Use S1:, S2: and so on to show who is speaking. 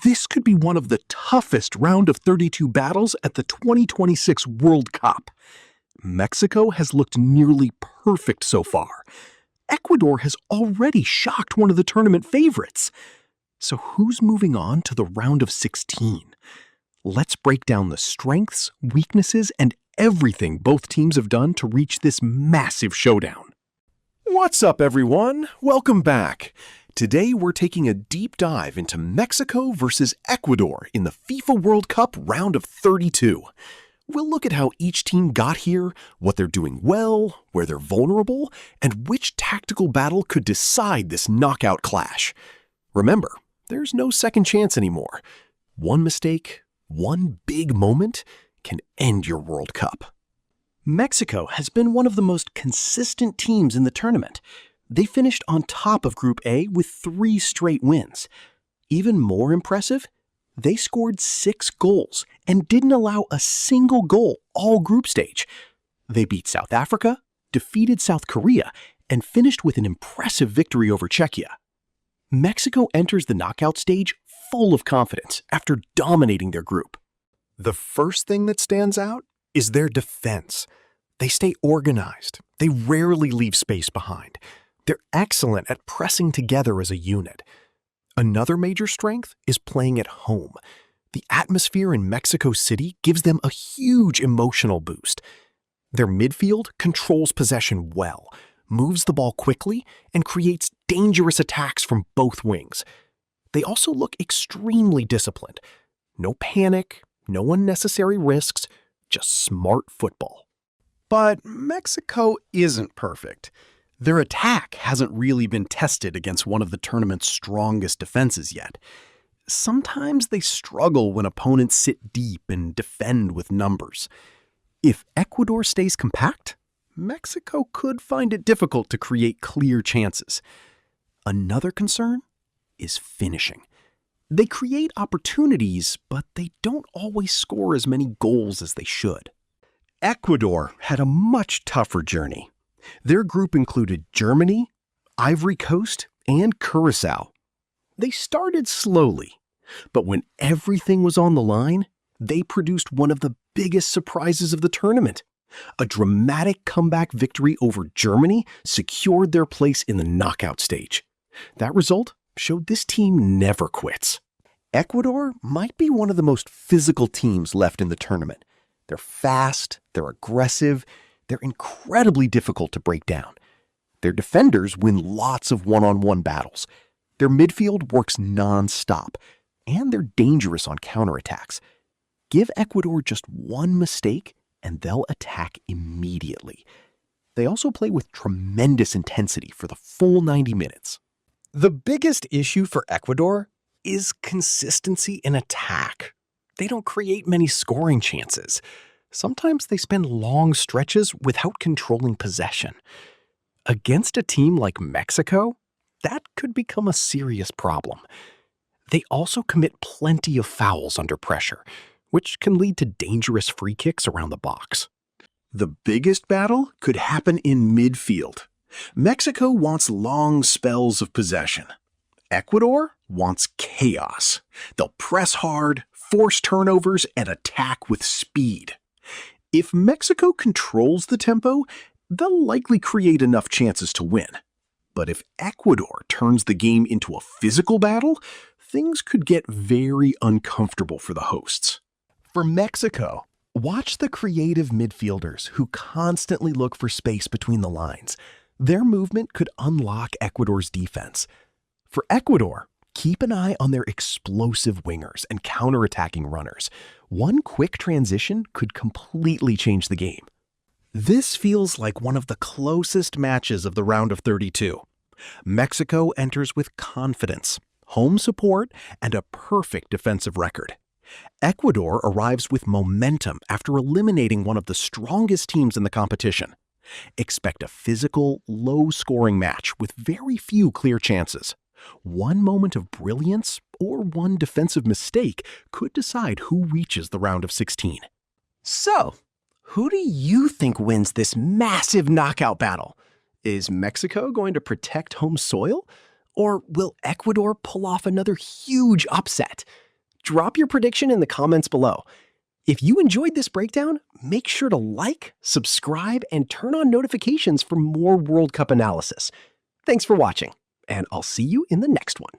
S1: This could be one of the toughest round of 32 battles at the 2026 World Cup. Mexico has looked nearly perfect so far. Ecuador has already shocked one of the tournament favorites. So who's moving on to the round of 16? Let's break down the strengths, weaknesses, and everything both teams have done to reach this massive showdown.
S2: What's up, everyone? Welcome back. Today we're taking a deep dive into Mexico versus Ecuador in the FIFA World Cup round of 32. We'll look at how each team got here, what they're doing well, where they're vulnerable, and which tactical battle could decide this knockout clash. Remember, there's no second chance anymore. One mistake, one big moment can end your World Cup.
S1: Mexico has been one of the most consistent teams in the tournament. They finished on top of Group A with 3 straight wins. Even more impressive, they scored 6 goals and didn't allow a single goal all group stage. They beat South Africa, defeated South Korea, and finished with an impressive victory over Czechia. Mexico enters the knockout stage full of confidence after dominating their group.
S2: The first thing that stands out is their defense. They stay organized. They rarely leave space behind. They're excellent at pressing together as a unit. Another major strength is playing at home. The atmosphere in Mexico City gives them a huge emotional boost. Their midfield controls possession well, moves the ball quickly, and creates dangerous attacks from both wings. They also look extremely disciplined. No panic, no unnecessary risks, just smart football.
S3: But Mexico isn't perfect. Their attack hasn't really been tested against one of the tournament's strongest defenses yet. Sometimes they struggle when opponents sit deep and defend with numbers. If Ecuador stays compact, Mexico could find it difficult to create clear chances. Another concern is finishing. They create opportunities, but they don't always score as many goals as they should. Ecuador had a much tougher journey. Their group included Germany, Ivory Coast, and Curacao. They started slowly, but when everything was on the line, they produced one of the biggest surprises of the tournament. A dramatic comeback victory over Germany secured their place in the knockout stage. That result showed this team never quits. Ecuador might be one of the most physical teams left in the tournament. They're fast, they're aggressive, they're incredibly difficult to break down. Their defenders win lots of one-on-one battles. Their midfield works non-stop, and they're dangerous on counterattacks. Give Ecuador just one mistake, and they'll attack immediately. They also play with tremendous intensity for the full 90 minutes. The biggest issue for Ecuador is consistency in attack. They don't create many scoring chances. Sometimes they spend long stretches without controlling possession. Against a team like Mexico, that could become a serious problem. They also commit plenty of fouls under pressure, which can lead to dangerous free kicks around the box.
S1: The biggest battle could happen in midfield. Mexico wants long spells of possession. Ecuador wants chaos. They'll press hard, force turnovers, and attack with speed. If Mexico controls the tempo, they'll likely create enough chances to win. But if Ecuador turns the game into a physical battle, things could get very uncomfortable for the hosts.
S2: For Mexico, watch the creative midfielders who constantly look for space between the lines. Their movement could unlock Ecuador's defense. For Ecuador, keep an eye on their explosive wingers and counterattacking runners. One quick transition could completely change the game.
S3: This feels like one of the closest matches of the round of 32. Mexico enters with confidence, home support, and a perfect defensive record. Ecuador arrives with momentum after eliminating one of the strongest teams in the competition. Expect a physical, low-scoring match with very few clear chances. One moment of brilliance or one defensive mistake could decide who reaches the round of 16.
S1: So, who do you think wins this massive knockout battle? Is Mexico going to protect home soil?
S4: Or will Ecuador pull off another huge upset? Drop your prediction in the comments below. If you enjoyed this breakdown, make sure to like, subscribe, and turn on notifications for more World Cup analysis. Thanks for watching, and I'll see you in the next one.